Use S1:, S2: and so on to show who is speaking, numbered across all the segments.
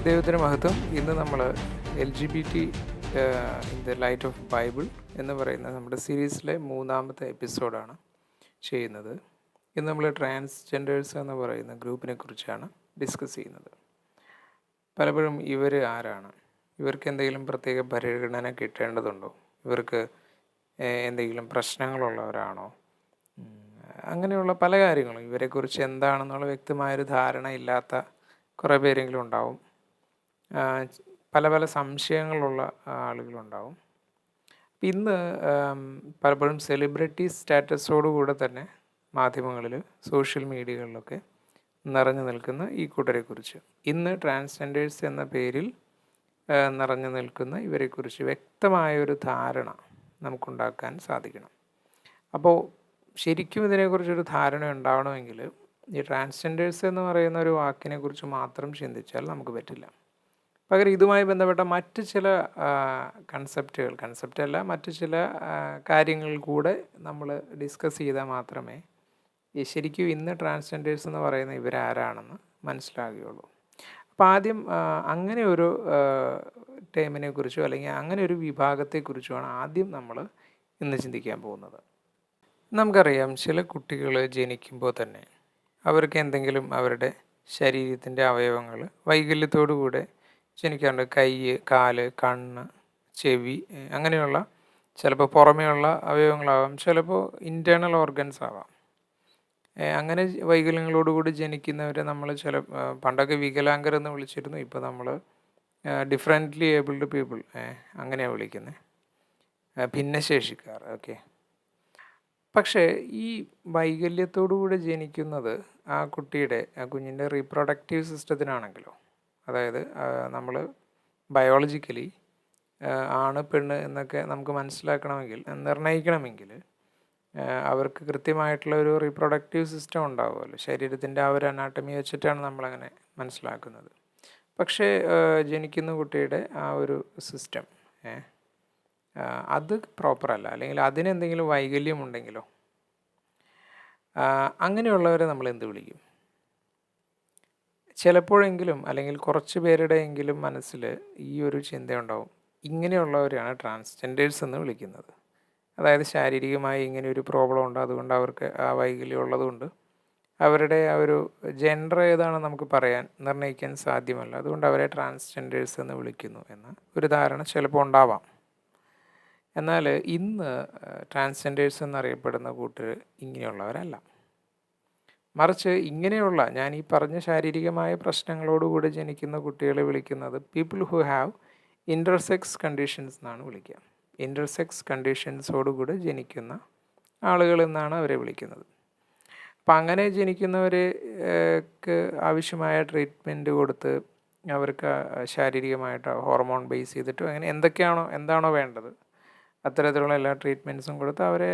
S1: ദൈവത്തിന് മഹത്വം. ഇന്ന് നമ്മൾ L G B T in the light of Bible എന്ന് പറയുന്ന നമ്മുടെ സീരീസിലെ 3-ാമത്തെ എപ്പിസോഡാണ് ചെയ്യുന്നത്. ഇന്ന് നമ്മൾ ട്രാൻസ്ജെൻഡേഴ്സ് എന്ന് പറയുന്ന ഗ്രൂപ്പിനെ കുറിച്ചാണ് ഡിസ്കസ് ചെയ്യുന്നത്. പലപ്പോഴും ഇവർ ആരാണ്, ഇവർക്ക് എന്തെങ്കിലും പ്രത്യേക പരിഗണന കിട്ടേണ്ടതുണ്ടോ, ഇവർക്ക് എന്തെങ്കിലും പ്രശ്നങ്ങളുള്ളവരാണോ, അങ്ങനെയുള്ള പല കാര്യങ്ങളും ഇവരെക്കുറിച്ച് എന്താണെന്നുള്ള വ്യക്തമായൊരു ധാരണ ഇല്ലാത്ത കുറേ പേരെങ്കിലും ഉണ്ടാവും. പല പല സംശയങ്ങളുള്ള ആളുകളുണ്ടാവും. ഇന്ന് പലപ്പോഴും സെലിബ്രിറ്റി സ്റ്റാറ്റസോടുകൂടെ തന്നെ മാധ്യമങ്ങളിൽ, സോഷ്യൽ മീഡിയകളിലൊക്കെ നിറഞ്ഞു നിൽക്കുന്ന ഈ കൂട്ടരെക്കുറിച്ച്, ഇന്ന് ട്രാൻസ്ജെൻഡേഴ്സ് എന്ന പേരിൽ നിറഞ്ഞു നിൽക്കുന്ന ഇവരെക്കുറിച്ച് വ്യക്തമായൊരു ധാരണ നമുക്കുണ്ടാക്കാൻ സാധിക്കണം. അപ്പോൾ ശരിക്കും ഇതിനെക്കുറിച്ചൊരു ധാരണ ഉണ്ടാവണമെങ്കിൽ ഈ ട്രാൻസ്ജെൻഡേഴ്സ് എന്ന് പറയുന്ന ഒരു വാക്കിനെ കുറിച്ച് മാത്രം ചിന്തിച്ചാൽ നമുക്ക് പറ്റില്ല. പകരം ഇതുമായി ബന്ധപ്പെട്ട മറ്റ് ചില കൺസെപ്റ്റല്ല മറ്റ് ചില കാര്യങ്ങൾ കൂടെ നമ്മൾ ഡിസ്കസ് ചെയ്താൽ മാത്രമേ ഈ ശരിക്കും ഇന്ന് ട്രാൻസ്ജെൻഡേഴ്സ് എന്ന് പറയുന്ന ഇവരാരാണെന്ന് മനസ്സിലാകുകയുള്ളൂ. അപ്പോൾ ആദ്യം അങ്ങനെ ഒരു ടേമിനെ കുറിച്ചോ അല്ലെങ്കിൽ അങ്ങനെ ഒരു വിഭാഗത്തെക്കുറിച്ചുമാണ് ആദ്യം നമ്മൾ ഇന്ന് ചിന്തിക്കാൻ പോകുന്നത്. നമുക്കറിയാം, ചില കുട്ടികൾ ജനിക്കുമ്പോൾ തന്നെ അവർക്ക് എന്തെങ്കിലും അവരുടെ ശരീരത്തിൻ്റെ അവയവങ്ങൾ വൈകല്യത്തോടു കൂടെ ജനിക്കാറുണ്ട്. കൈ, കാല്, കണ്ണ്, ചെവി, അങ്ങനെയുള്ള ചിലപ്പോൾ പുറമേയുള്ള അവയവങ്ങളാവാം, ചിലപ്പോൾ ഇൻറ്റേർണൽ ഓർഗൻസ് ആവാം. അങ്ങനെ വൈകല്യങ്ങളോടുകൂടി ജനിക്കുന്നവരെ നമ്മൾ പണ്ടൊക്കെ വികലാംഗരെന്ന് വിളിച്ചിരുന്നു. ഇപ്പോൾ നമ്മൾ ഡിഫറെൻ്റ്ലി ഏബിൾഡ് പീപ്പിൾ അങ്ങനെയാണ് വിളിക്കുന്നത്, ഭിന്നശേഷിക്കാർ. ഓക്കെ. പക്ഷേ ഈ വൈകല്യത്തോടുകൂടി ജനിക്കുന്നത് ആ കുഞ്ഞിൻ്റെ റീപ്രൊഡക്റ്റീവ് സിസ്റ്റത്തിനാണെങ്കിലോ, അതായത് നമ്മൾ ബയോളജിക്കലി ആണ് പെണ്ണ് എന്നൊക്കെ നമുക്ക് മനസ്സിലാക്കണമെങ്കിൽ, നിർണ്ണയിക്കണമെങ്കിൽ അവർക്ക് കൃത്യമായിട്ടുള്ള ഒരു റീപ്രൊഡക്റ്റീവ് സിസ്റ്റം ഉണ്ടാവുമല്ലോ. ശരീരത്തിൻ്റെ ആ ഒരു അനാട്ടമി വെച്ചിട്ടാണ് നമ്മളങ്ങനെ മനസ്സിലാക്കുന്നത്. പക്ഷേ ജനിക്കുന്ന കുട്ടിയുടെ ആ ഒരു സിസ്റ്റം അത് പ്രോപ്പറല്ല, അല്ലെങ്കിൽ അതിനെന്തെങ്കിലും വൈകല്യമുണ്ടെങ്കിലോ, അങ്ങനെയുള്ളവരെ നമ്മൾ എന്ത് വിളിക്കും? ചിലപ്പോഴെങ്കിലും, അല്ലെങ്കിൽ കുറച്ച് പേരുടെയെങ്കിലും മനസ്സിൽ ഈ ഒരു ചിന്തയുണ്ടാവും, ഇങ്ങനെയുള്ളവരെയാണ് ട്രാൻസ്ജെൻഡേഴ്സ് എന്ന് വിളിക്കുന്നത്. അതായത് ശാരീരികമായി ഇങ്ങനെ ഒരു പ്രോബ്ലം ഉണ്ട്, അതുകൊണ്ട് അവർക്ക് ആ വൈകല്യം ഉള്ളതുകൊണ്ട് അവരുടെ ആ ഒരു ജെൻഡർ ഏതാണെന്ന് നമുക്ക് നിർണ്ണയിക്കാൻ സാധ്യമല്ല, അതുകൊണ്ട് അവരെ ട്രാൻസ്ജെൻഡേഴ്സ് എന്ന് വിളിക്കുന്നു എന്ന ഒരു ധാരണ ചിലപ്പോൾ ഉണ്ടാവാം. എന്നാൽ ഇന്ന് ട്രാൻസ്ജെൻഡേഴ്സ് എന്നറിയപ്പെടുന്ന കൂട്ടർ ഇങ്ങനെയുള്ളവരല്ല. മറിച്ച് ഇങ്ങനെയുള്ള ഞാൻ ഈ പറഞ്ഞ ശാരീരികമായ പ്രശ്നങ്ങളോടുകൂടി ജനിക്കുന്ന കുട്ടികളെ വിളിക്കുന്നത് people who have intersex conditions എന്നാണ് വിളിക്കുക. ഇൻ്റർസെക്സ് കണ്ടീഷൻസോടുകൂടി ജനിക്കുന്ന ആളുകൾ എന്നാണ് അവരെ വിളിക്കുന്നത്. അപ്പം അങ്ങനെ ജനിക്കുന്നവർക്ക് ആവശ്യമായ ട്രീറ്റ്മെൻറ്റ് കൊടുത്ത്, അവർക്ക് ശാരീരികമായിട്ട് ഹോർമോൺ ബേസ് ചെയ്തിട്ടും അങ്ങനെ എന്താണോ വേണ്ടത് അത്തരത്തിലുള്ള എല്ലാ ട്രീറ്റ്മെൻറ്റ്സും കൊടുത്ത് അവരെ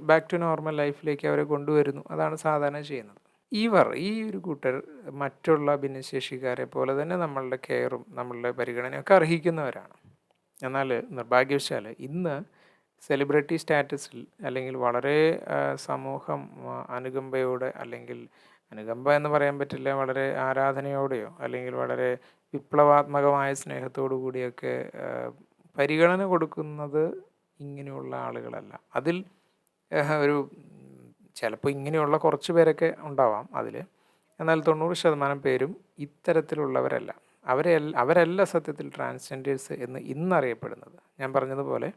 S1: ബാക്ക് ടു നോർമൽ ലൈഫിലേക്ക് അവരെ കൊണ്ടുവരുന്നു. അതാണ് സാധാരണ ചെയ്യുന്നത്. ഈ ഒരു കൂട്ടർ മറ്റുള്ള ഭിന്നശേഷിക്കാരെ പോലെ തന്നെ നമ്മളുടെ കെയറും നമ്മളുടെ പരിഗണനയൊക്കെ അർഹിക്കുന്നവരാണ്. എന്നാൽ നിർഭാഗ്യവശാൽ ഇന്ന് സെലിബ്രിറ്റി സ്റ്റാറ്റസിൽ, അല്ലെങ്കിൽ വളരെ സമൂഹം അനുകമ്പയോടെ, അല്ലെങ്കിൽ അനുകമ്പ എന്ന് പറയാൻ പറ്റില്ല, വളരെ ആരാധനയോടെയോ അല്ലെങ്കിൽ വളരെ വിപ്ലവാത്മകമായ സ്നേഹത്തോടു കൂടിയൊക്കെ പരിഗണന കൊടുക്കുന്നത് ഇങ്ങനെയുള്ള ആളുകളല്ല. അതിൽ ഒരു ചിലപ്പോൾ ഇങ്ങനെയുള്ള കുറച്ച് പേരൊക്കെ ഉണ്ടാവാം അതിൽ. എന്നാൽ 90% പേരും ഇത്തരത്തിലുള്ളവരല്ല. അവരല്ല സത്യത്തിൽ ട്രാൻസ്ജെൻഡേഴ്സ് എന്ന് ഇന്നറിയപ്പെടുന്നത്. ഞാൻ പറഞ്ഞതുപോലെ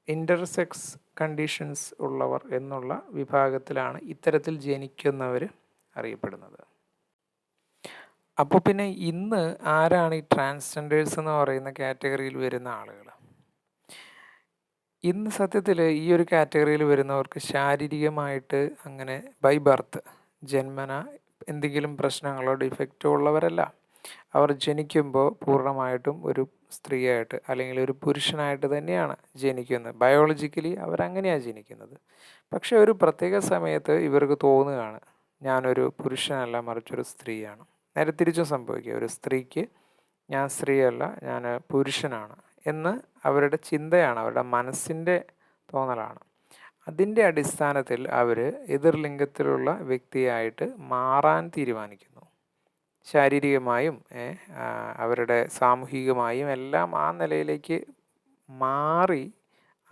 S1: ഇൻ്റർസെക്സ് കണ്ടീഷൻസ് ഉള്ളവർ എന്നുള്ള വിഭാഗത്തിലാണ് ഇത്തരത്തിൽ ജനിക്കുന്നവർ അറിയപ്പെടുന്നത്. അപ്പോൾ പിന്നെ ഇന്ന് ആരാണ് ഈ ട്രാൻസ്ജെൻഡേഴ്സ് എന്ന് പറയുന്ന കാറ്റഗറിയിൽ വരുന്ന ആളുകൾ? ഇന്ന് സത്യത്തിൽ ഈ ഒരു കാറ്റഗറിയിൽ വരുന്നവർക്ക് ശാരീരികമായിട്ട് അങ്ങനെ ബൈ ബർത്ത് ജന്മന എന്തെങ്കിലും പ്രശ്നങ്ങളോ ഡിഫക്റ്റോ ഉള്ളവരല്ല. അവർ ജനിക്കുമ്പോൾ പൂർണ്ണമായിട്ടും ഒരു സ്ത്രീയായിട്ട് അല്ലെങ്കിൽ ഒരു പുരുഷനായിട്ട് തന്നെയാണ് ജനിക്കുന്നത്. ബയോളജിക്കലി അവരങ്ങനെയാണ് ജനിക്കുന്നത്. പക്ഷേ ഒരു പ്രത്യേക സമയത്ത് ഇവർക്ക് തോന്നുകയാണ്, ഞാനൊരു പുരുഷനല്ല മറിച്ചൊരു സ്ത്രീയാണ്. നേരെ തിരിച്ചും സംഭവിക്കുക, ഒരു സ്ത്രീക്ക് ഞാൻ സ്ത്രീയല്ല, ഞാൻ പുരുഷനാണ് എന്ന് അവരുടെ ചിന്തയാണ്, അവരുടെ മനസ്സിൻ്റെ തോന്നലാണ്. അതിൻ്റെ അടിസ്ഥാനത്തിൽ അവർ എതിർലിംഗത്തിലുള്ള വ്യക്തിയായിട്ട് മാറാൻ തീരുമാനിക്കുന്നു. ശാരീരികമായും അവരുടെ സാമൂഹികമായും എല്ലാം ആ നിലയിലേക്ക് മാറി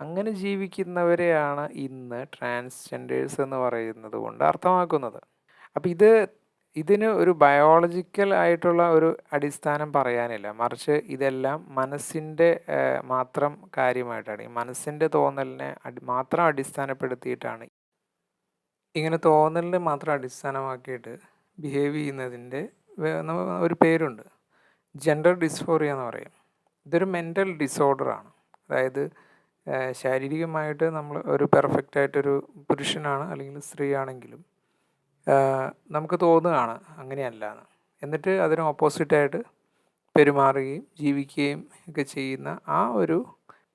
S1: അങ്ങനെ ജീവിക്കുന്നവരെയാണ് ഇന്ന് ട്രാൻസ്ജെൻഡേഴ്സ് എന്ന് പറയുന്നത് കൊണ്ട് അർത്ഥമാക്കുന്നത്. അപ്പോൾ ഇതിന് ഒരു ബയോളജിക്കൽ ആയിട്ടുള്ള ഒരു അടിസ്ഥാനം പറയാനില്ല. മറിച്ച് ഇതെല്ലാം മനസ്സിൻ്റെ മാത്രം കാര്യമായിട്ടാണ്. ഈ മനസ്സിൻ്റെ തോന്നലിനെ മാത്രം അടിസ്ഥാനപ്പെടുത്തിയിട്ടാണ്, ഇങ്ങനെ തോന്നലിനെ മാത്രം അടിസ്ഥാനമാക്കിയിട്ട് ബിഹേവ് ചെയ്യുന്നതിൻ്റെ ഒരു പേരുണ്ട്, ജെൻഡർ ഡിസ്ഫോറിയ എന്ന് പറയും. ഇതൊരു മെൻ്റൽ ഡിസോർഡറാണ്. അതായത് ശാരീരികമായിട്ട് നമ്മൾ ഒരു പെർഫെക്റ്റായിട്ടൊരു പുരുഷനാണ് അല്ലെങ്കിൽ സ്ത്രീ ആണെങ്കിലും നമുക്ക് തോന്നുകയാണ് അങ്ങനെയല്ല എന്ന്. എന്നിട്ട് അതിന് ഓപ്പോസിറ്റായിട്ട് പെരുമാറുകയും ജീവിക്കുകയും ഒക്കെ ചെയ്യുന്ന ആ ഒരു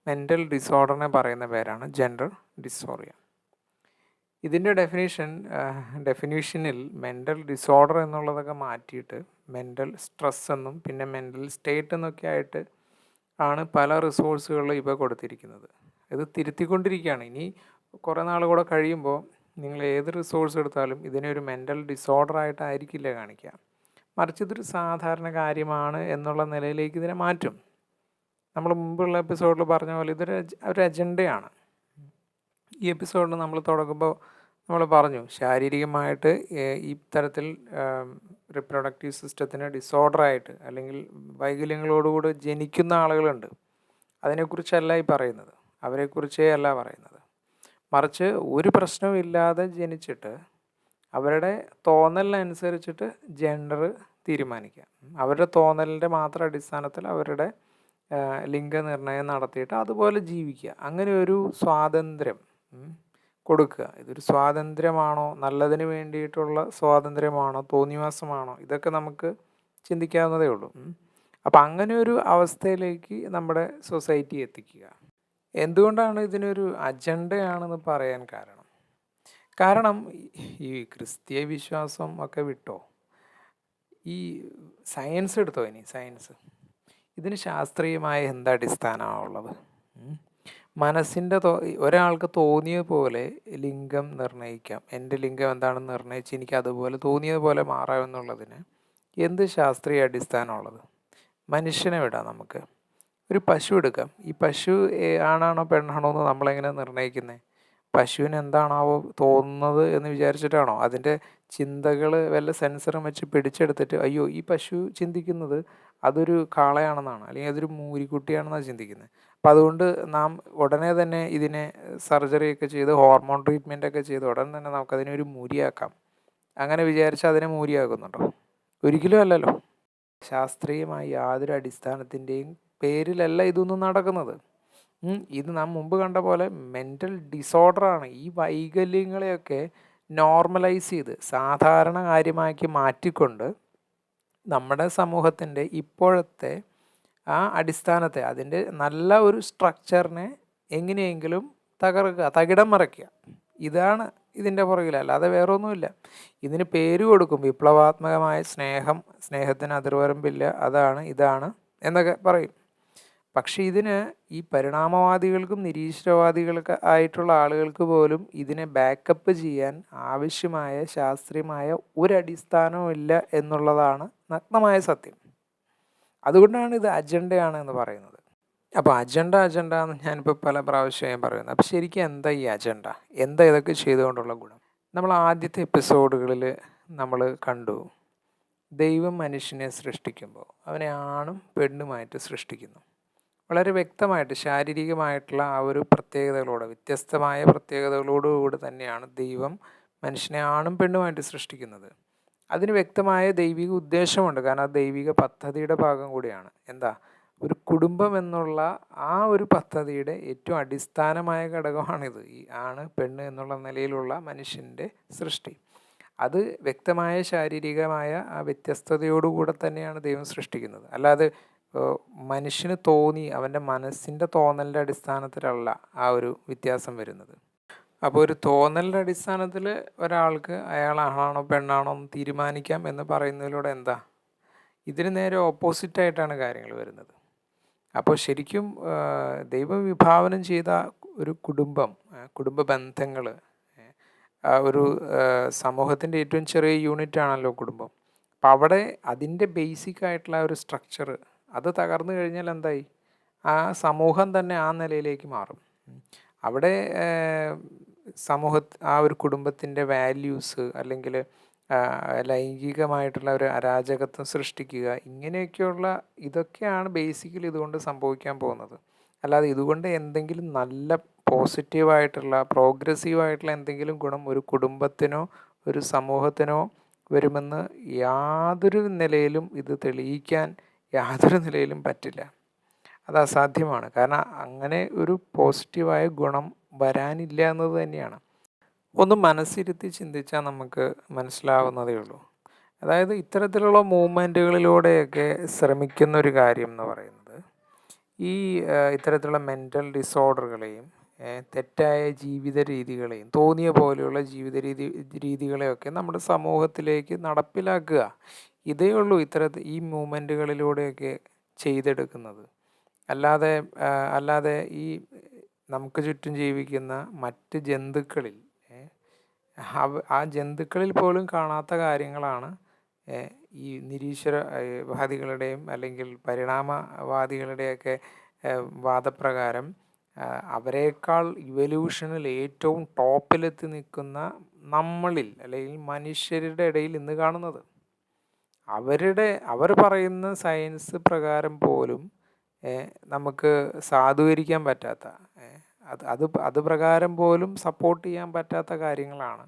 S1: മെൻ്റൽ ഡിസോർഡറിനെ പറയുന്ന പേരാണ് ജെൻഡർ ഡിസ്ഫോറിയ. ഇതിൻ്റെ ഡെഫിനീഷനിൽ മെൻ്റൽ ഡിസോർഡർ എന്നുള്ളതൊക്കെ മാറ്റിയിട്ട് മെൻ്റൽ സ്ട്രെസ് എന്നും പിന്നെ മെൻ്റൽ സ്റ്റേറ്റ് എന്നൊക്കെ ആയിട്ട് ആണ് പല റിസോഴ്സുകളിലും ഇപ്പോൾ കൊടുത്തിരിക്കുന്നത്. ഇത് തിരുത്തിക്കൊണ്ടിരിക്കുകയാണ്. ഇനി കുറേ നാൾ കൂടെ കഴിയുമ്പോൾ നിങ്ങൾ ഏത് റിസോഴ്സ് എടുത്താലും ഇതിനെ ഒരു മെൻ്റൽ ഡിസോർഡർ ആയിട്ടായിരിക്കില്ല കാണിക്കുക, മറിച്ച് ഇതൊരു സാധാരണ കാര്യമാണ് എന്നുള്ള നിലയിലേക്ക് ഇതിനെ മാറ്റും. നമ്മൾ മുമ്പുള്ള എപ്പിസോഡിൽ പറഞ്ഞ പോലെ ഒരു അജണ്ടയാണ്. ഈ എപ്പിസോഡിൽ നമ്മൾ തുടങ്ങുമ്പോൾ നമ്മൾ പറഞ്ഞു, ശാരീരികമായിട്ട് ഈ തരത്തിൽ റിപ്രൊഡക്റ്റീവ് സിസ്റ്റത്തിന് ഡിസോർഡറായിട്ട് അല്ലെങ്കിൽ വൈകല്യങ്ങളോടുകൂടി ജനിക്കുന്ന ആളുകളുണ്ട്. അതിനെക്കുറിച്ചല്ല ഈ പറയുന്നത്, അവരെക്കുറിച്ചേ അല്ല പറയുന്നത്. മറിച്ച് ഒരു പ്രശ്നവും ഇല്ലാതെ ജനിച്ചിട്ട് അവരുടെ തോന്നലിനനുസരിച്ചിട്ട് ജെൻഡർ തീരുമാനിക്കുക, അവരുടെ തോന്നലിൻ്റെ മാത്രം അടിസ്ഥാനത്തിൽ അവരുടെ ലിംഗനിർണ്ണയം നടത്തിയിട്ട് അതുപോലെ ജീവിക്കുക, അങ്ങനെ ഒരു സ്വാതന്ത്ര്യം കൊടുക്കുക. ഇതൊരു സ്വാതന്ത്ര്യമാണോ, നല്ലതിന് വേണ്ടിയിട്ടുള്ള സ്വാതന്ത്ര്യമാണോ, തോന്നിവാസമാണോ, ഇതൊക്കെ നമുക്ക് ചിന്തിക്കാവുന്നതേ ഉള്ളൂ. അപ്പം അങ്ങനെ ഒരു അവസ്ഥയിലേക്ക് നമ്മുടെ സൊസൈറ്റി എത്തിക്കുക. എന്തുകൊണ്ടാണ് ഇതിനൊരു അജണ്ടയാണെന്ന് പറയാൻ കാരണം ഈ ക്രിസ്തീയ വിശ്വാസം ഒക്കെ വിട്ടോ, ഈ സയൻസ് എടുത്തോ, ഇനി സയൻസ്, ഇതിന് ശാസ്ത്രീയമായ എന്ത് അടിസ്ഥാനമാണുള്ളത്? മനസ്സിൻ്റെ ഒരാൾക്ക് തോന്നിയതുപോലെ ലിംഗം നിർണ്ണയിക്കാം, എൻ്റെ ലിംഗം എന്താണെന്ന് നിർണ്ണയിച്ച് എനിക്ക് അതുപോലെ തോന്നിയതുപോലെ മാറാമെന്നുള്ളതിന് എന്ത് ശാസ്ത്രീയ അടിസ്ഥാനമുള്ളത്? മനുഷ്യനെ വിടാം, നമുക്ക് ഒരു പശു എടുക്കാം. ഈ പശു ആണാണോ പെണ്ണാണോ എന്ന് നമ്മളെങ്ങനെ നിർണ്ണയിക്കുന്നത്? പശുവിന് എന്താണാവോ തോന്നുന്നത് എന്ന് വിചാരിച്ചിട്ടാണോ? അതിൻ്റെ ചിന്തകൾ വല്ല സെൻസറും വെച്ച് പിടിച്ചെടുത്തിട്ട് അയ്യോ ഈ പശു ചിന്തിക്കുന്നത് അതൊരു കാളയാണെന്നാണ്, അല്ലെങ്കിൽ അതൊരു മൂരിക്കുട്ടിയാണെന്നാണ് ചിന്തിക്കുന്നത്. അപ്പം അതുകൊണ്ട് നാം ഉടനെ തന്നെ ഇതിനെ സർജറിയൊക്കെ ചെയ്ത് ഹോർമോൺ ട്രീറ്റ്മെൻറ്റൊക്കെ ചെയ്ത് ഉടൻ തന്നെ നമുക്കതിനെ ഒരു മൂരിയാക്കാം. അങ്ങനെ വിചാരിച്ചാൽ അതിനെ മൂരിയാക്കുന്നുണ്ടോ? ഒരിക്കലും അല്ലല്ലോ. ശാസ്ത്രീയമായി യാതൊരു അടിസ്ഥാനത്തിൻ്റെയും പേരിലല്ല ഇതൊന്നും നടക്കുന്നത്. ഇത് നാം മുമ്പ് കണ്ട പോലെ മെൻ്റൽ ഡിസോർഡറാണ്. ഈ വൈകല്യങ്ങളെയൊക്കെ നോർമലൈസ് ചെയ്ത് സാധാരണ കാര്യമാക്കി മാറ്റിക്കൊണ്ട് നമ്മുടെ സമൂഹത്തിൻ്റെ ഇപ്പോഴത്തെ ആ അടിസ്ഥാനത്തെ, അതിൻ്റെ നല്ല ഒരു സ്ട്രക്ചറിനെ എങ്ങനെയെങ്കിലും തകിടം മറിക്കുക, ഇതാണ് ഇതിൻ്റെ പുറകിൽ, അല്ലാതെ വേറെ ഒന്നുമില്ല. ഇതിന് പേര് കൊടുക്കും, വിപ്ലവാത്മകമായ സ്നേഹം, സ്നേഹത്തിന് അതിർവരമ്പില്ല, അതാണ് ഇതാണ് എന്നൊക്കെ പറയും. പക്ഷെ ഇതിന് ഈ പരിണാമവാദികൾക്കും നിരീശ്വരവാദികൾക്ക് ആയിട്ടുള്ള ആളുകൾക്ക് പോലും ഇതിനെ ബാക്കപ്പ് ചെയ്യാൻ ആവശ്യമായ ശാസ്ത്രീയമായ ഒരടിസ്ഥാനവും ഇല്ല എന്നുള്ളതാണ് നഗ്നമായ സത്യം. അതുകൊണ്ടാണ് ഇത് അജണ്ടയാണ് എന്ന് പറയുന്നത്. അപ്പോൾ അജണ്ട എന്ന് ഞാനിപ്പോൾ പല പ്രാവശ്യം പറയുന്നത്. അപ്പോൾ ശരിക്കും എന്താ ഈ അജണ്ട? എന്താ ഇതൊക്കെ ചെയ്തുകൊണ്ടുള്ള ഗുണം? നമ്മൾ ആദ്യത്തെ എപ്പിസോഡുകളിൽ നമ്മൾ കണ്ടു, ദൈവം മനുഷ്യനെ സൃഷ്ടിക്കുമ്പോൾ അവനെ ആണും പെണ്ണുമായിട്ട് സൃഷ്ടിക്കുന്നു. വളരെ വ്യക്തമായിട്ട് ശാരീരികമായിട്ടുള്ള ആ ഒരു വ്യത്യസ്തമായ പ്രത്യേകതകളോടുകൂടി തന്നെയാണ് ദൈവം മനുഷ്യനെ ആണും പെണ്ണുമായിട്ട് സൃഷ്ടിക്കുന്നത്. അതിന് വ്യക്തമായ ദൈവിക ഉദ്ദേശമുണ്ട്, കാരണം അത് ദൈവിക പദ്ധതിയുടെ ഭാഗം കൂടിയാണ്. എന്താ? ഒരു കുടുംബം എന്നുള്ള ആ ഒരു പദ്ധതിയുടെ ഏറ്റവും അടിസ്ഥാനമായ ഘടകമാണിത്, ഈ ആണ് പെണ്ണ് എന്നുള്ള നിലയിലുള്ള മനുഷ്യൻ്റെ സൃഷ്ടി. അത് വ്യക്തമായ ശാരീരികമായ ആ വ്യത്യസ്തതയോടുകൂടെ തന്നെയാണ് ദൈവം സൃഷ്ടിക്കുന്നത്. അല്ലാതെ മനുഷ്യന് തോന്നി അവൻ്റെ മനസ്സിൻ്റെ തോന്നലിൻ്റെ അടിസ്ഥാനത്തിലല്ല ആ ഒരു വ്യത്യാസം വരുന്നത്. അപ്പോൾ ഒരു തോന്നലിൻ്റെ അടിസ്ഥാനത്തിൽ ഒരാൾക്ക് അയാൾ ആണാണോ പെണ്ണാണോ എന്ന് തീരുമാനിക്കാം എന്ന് പറയുന്നതിലൂടെ എന്താ? ഇതിന് നേരെ ഓപ്പോസിറ്റായിട്ടാണ് കാര്യങ്ങൾ വരുന്നത്. അപ്പോൾ ശരിക്കും ദൈവം വിഭാവനം ചെയ്ത ഒരു കുടുംബ ബന്ധങ്ങൾ, ഒരു സമൂഹത്തിൻ്റെ ഏറ്റവും ചെറിയ യൂണിറ്റാണല്ലോ കുടുംബം. അപ്പം അവിടെ അതിൻ്റെ ബേസിക് ആയിട്ടുള്ള ഒരു സ്ട്രക്ചർ അത് തകർന്നു കഴിഞ്ഞാൽ എന്തായി, ആ സമൂഹം തന്നെ ആ നിലയിലേക്ക് മാറും. അവിടെ ആ ഒരു കുടുംബത്തിൻ്റെ വാല്യൂസ് അല്ലെങ്കിൽ ലൈംഗികമായിട്ടുള്ള ഒരു അരാജകത്വം സൃഷ്ടിക്കുക, ഇങ്ങനെയൊക്കെയുള്ള ഇതൊക്കെയാണ് ബേസിക്കലി ഇതുകൊണ്ട് സംഭവിക്കാൻ പോകുന്നത്. അല്ലാതെ ഇതുകൊണ്ട് എന്തെങ്കിലും നല്ല പോസിറ്റീവായിട്ടുള്ള പ്രോഗ്രസീവായിട്ടുള്ള എന്തെങ്കിലും ഗുണം ഒരു കുടുംബത്തിനോ ഒരു സമൂഹത്തിനോ വരുമെന്ന് യാതൊരു നിലയിലും ഇത് തെളിയിക്കാൻ യാതൊരു നിലയിലും പറ്റില്ല. അത് അസാധ്യമാണ്. കാരണം അങ്ങനെ ഒരു പോസിറ്റീവായ ഗുണം വരാനില്ല എന്നത് തന്നെയാണ്. ഒന്ന് മനസ്സിരുത്തി ചിന്തിച്ചാൽ നമുക്ക് മനസ്സിലാവുന്നതേ ഉള്ളൂ. അതായത് ഇത്തരത്തിലുള്ള മൂവ്മെൻറ്റുകളിലൂടെയൊക്കെ ശ്രമിക്കുന്ന ഒരു കാര്യം എന്ന് പറയുന്നത് ഈ ഇത്തരത്തിലുള്ള മെൻ്റൽ ഡിസോർഡറുകളെയും തെറ്റായ ജീവിത രീതികളെയും തോന്നിയ പോലെയുള്ള ജീവിത രീതികളെയൊക്കെ നമ്മുടെ സമൂഹത്തിലേക്ക് നടപ്പിലാക്കുക. ഇതേ ഉള്ളൂ ഈ മൂവ്മെൻറ്റുകളിലൂടെയൊക്കെ ചെയ്തെടുക്കുന്നത്. അല്ലാതെ ഈ നമുക്ക് ചുറ്റും ജീവിക്കുന്ന മറ്റ് ജന്തുക്കളിൽ ആ ജന്തുക്കളിൽ പോലും കാണാത്ത കാര്യങ്ങളാണ് ഈ നിരീശ്വരവാദികളുടെയും അല്ലെങ്കിൽ പരിണാമവാദികളുടെയൊക്കെ വാദപ്രകാരം അവരെക്കാൾ ഇവല്യൂഷനിൽ ഏറ്റവും ടോപ്പിലെത്തി നിൽക്കുന്ന നമ്മളിൽ അല്ലെങ്കിൽ മനുഷ്യരുടെ ഇടയിൽ ഇന്ന് കാണുന്നത്. അവർ പറയുന്ന സയൻസ് പ്രകാരം പോലും നമുക്ക് സാധൂകരിക്കാൻ പറ്റാത്ത, അത് പ്രകാരം പോലും സപ്പോർട്ട് ചെയ്യാൻ പറ്റാത്ത കാര്യങ്ങളാണ്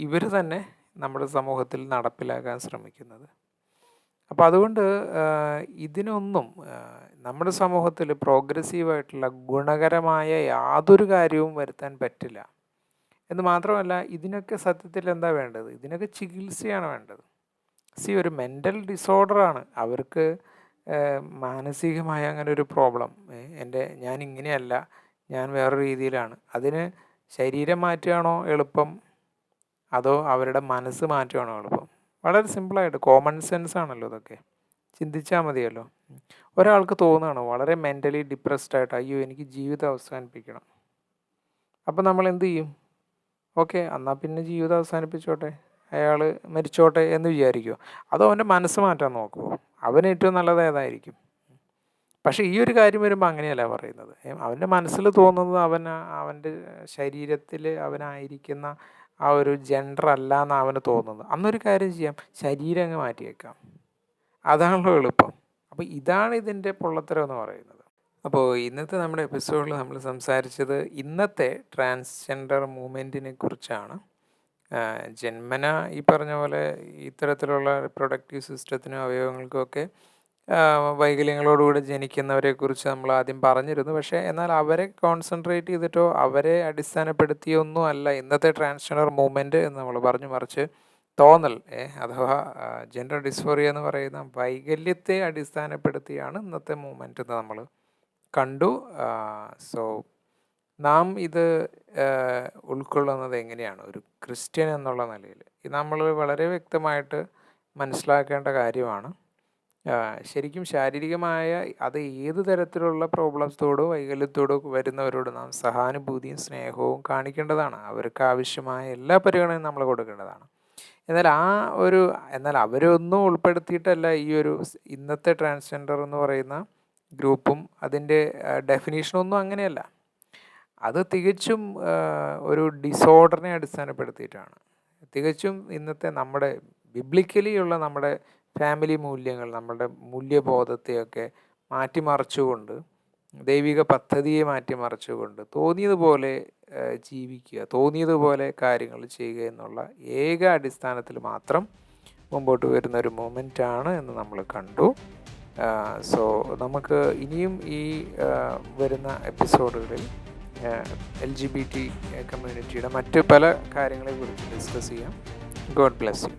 S1: ഇവർ തന്നെ നമ്മുടെ സമൂഹത്തിൽ നടപ്പിലാക്കാൻ ശ്രമിക്കുന്നത്. അപ്പോൾ അതുകൊണ്ട് ഇതിനൊന്നും നമ്മുടെ സമൂഹത്തിൽ പ്രോഗ്രസീവായിട്ടുള്ള ഗുണകരമായ യാതൊരു കാര്യവും വരുത്താൻ പറ്റില്ല. എന്ന് മാത്രമല്ല, ഇതിനൊക്കെ സത്യത്തിൽ എന്താ വേണ്ടത്? ഇതിനൊക്കെ ചികിത്സയാണ് വേണ്ടത്. ഒരു മെൻ്റൽ ഡിസോർഡറാണ് അവർക്ക്. മാനസികമായ അങ്ങനെ ഒരു പ്രോബ്ലം, ഞാൻ ഇങ്ങനെയല്ല, ഞാൻ വേറൊരു രീതിയിലാണ്. അതിന് ശരീരം മാറ്റുകയാണോ എളുപ്പം, അതോ അവരുടെ മനസ്സ് മാറ്റുകയാണോ എളുപ്പം? വളരെ സിമ്പിളായിട്ട് കോമൺ സെൻസ് ആണല്ലോ ഇതൊക്കെ. ചിന്തിച്ചാൽ മതിയല്ലോ. ഒരാൾക്ക് തോന്നുകയാണ് വളരെ മെൻ്റലി ഡിപ്രസ്ഡ് ആയിട്ട്, അയ്യോ എനിക്ക് ജീവിതം അവസാനിപ്പിക്കണം. അപ്പം നമ്മൾ എന്ത് ചെയ്യും? ഓക്കെ, എന്നാൽ പിന്നെ ജീവിതം അവസാനിപ്പിച്ചോട്ടെ, അയാൾ മരിച്ചോട്ടെ എന്ന് വിചാരിക്കുമോ? അതോ അവൻ്റെ മനസ്സ് മാറ്റാൻ നോക്കുമോ? അവന് ഏറ്റവും നല്ലത് ഏതായിരിക്കും? പക്ഷേ ഈ ഒരു കാര്യം വരുമ്പോൾ അങ്ങനെയല്ല പറയുന്നത്. അവൻ്റെ മനസ്സിൽ തോന്നുന്നത് അവൻ്റെ ശരീരത്തിൽ അവനായിരിക്കുന്ന ആ ഒരു ജെൻഡർ അല്ല എന്നാണ് അവന് തോന്നുന്നത്. അന്നൊരു കാര്യം ചെയ്യാം, ശരീരം അങ്ങ് മാറ്റിയേക്കാം. അതാണല്ലോ എളുപ്പം. അപ്പോൾ ഇതാണ് ഇതിൻ്റെ പൊള്ളത്തരം എന്ന് പറയുന്നത്. അപ്പോൾ ഇന്നത്തെ നമ്മുടെ എപ്പിസോഡിൽ നമ്മൾ സംസാരിച്ചത് ഇന്നത്തെ ട്രാൻസ്ജെൻഡർ മൂവ്മെൻറ്റിനെ കുറിച്ചാണ്. ജന്മന ഈ പറഞ്ഞ പോലെ ഇത്തരത്തിലുള്ള റിപ്രൊഡക്റ്റീവ് സിസ്റ്റത്തിനും അവയവങ്ങൾക്കുമൊക്കെ വൈകല്യങ്ങളോടുകൂടി ജനിക്കുന്നവരെക്കുറിച്ച് നമ്മൾ ആദ്യം പറഞ്ഞിരുന്നു. പക്ഷേ എന്നാൽ അവരെ കോൺസെൻട്രേറ്റ് ചെയ്തിട്ടോ അവരെ അടിസ്ഥാനപ്പെടുത്തിയൊന്നും അല്ല ഇന്നത്തെ ട്രാൻസ്ജെൻഡർ മൂവ്മെൻറ്റ് എന്ന് നമ്മൾ പറഞ്ഞു. മറിച്ച് തോന്നൽ, അഥവാ ജെൻഡർ ഡിസ്ഫോറിയ എന്ന് പറയുന്ന വൈകല്യത്തെ അടിസ്ഥാനപ്പെടുത്തിയാണ് ഇന്നത്തെ മൂവ്മെൻറ്റ് എന്ന് നമ്മൾ കണ്ടു. സോ നാം ഇത് ഉൾക്കൊള്ളുന്നത് എങ്ങനെയാണ് ഒരു ക്രിസ്ത്യൻ എന്നുള്ള നിലയിൽ? ഇത് നമ്മൾ വളരെ വ്യക്തമായിട്ട് മനസ്സിലാക്കേണ്ട കാര്യമാണ്. ശരിക്കും ശാരീരികമായ അത് ഏത് തരത്തിലുള്ള പ്രോബ്ലംസോടോ വൈകല്യത്തോടോ വരുന്നവരോട് നാം സഹാനുഭൂതിയും സ്നേഹവും കാണിക്കേണ്ടതാണ്. അവർക്ക് ആവശ്യമായ എല്ലാ പരിഗണനയും നമ്മൾ കൊടുക്കേണ്ടതാണ്. എന്നാൽ അവരൊന്നും ഉൾപ്പെടുത്തിയിട്ടല്ല ഈ ഒരു ഇന്നത്തെ ട്രാൻസ്ജെൻഡർ എന്ന് പറയുന്ന ഗ്രൂപ്പും അതിൻ്റെ ഡെഫിനീഷനൊന്നും അങ്ങനെയല്ല. അത് തികച്ചും ഒരു ഡിസോർഡറിനെ അടിസ്ഥാനപ്പെടുത്തിയിട്ടാണ്. തികച്ചും ഇന്നത്തെ നമ്മുടെ ബിബ്ലിക്കലിയുള്ള നമ്മുടെ ഫാമിലി മൂല്യങ്ങൾ, നമ്മുടെ മൂല്യബോധത്തെയൊക്കെ മാറ്റിമറിച്ചുകൊണ്ട്, ദൈവിക പദ്ധതിയെ മാറ്റിമറിച്ചുകൊണ്ട് തോന്നിയതുപോലെ ജീവിക്കുക, തോന്നിയതുപോലെ കാര്യങ്ങൾ ചെയ്യുക എന്നുള്ള ഏക അടിസ്ഥാനത്തിൽ മാത്രം മുമ്പോട്ട് വരുന്ന ഒരു മൂവ്മെൻറ്റാണ് എന്ന് നമ്മൾ കണ്ടു. സോ നമുക്ക് ഇനിയും ഈ വരുന്ന എപ്പിസോഡുകളിൽ LGBT കമ്മ്യൂണിറ്റിയുടെ മറ്റ് പല കാര്യങ്ങളെക്കുറിച്ച് ഡിസ്കസ് ചെയ്യാം. God bless you.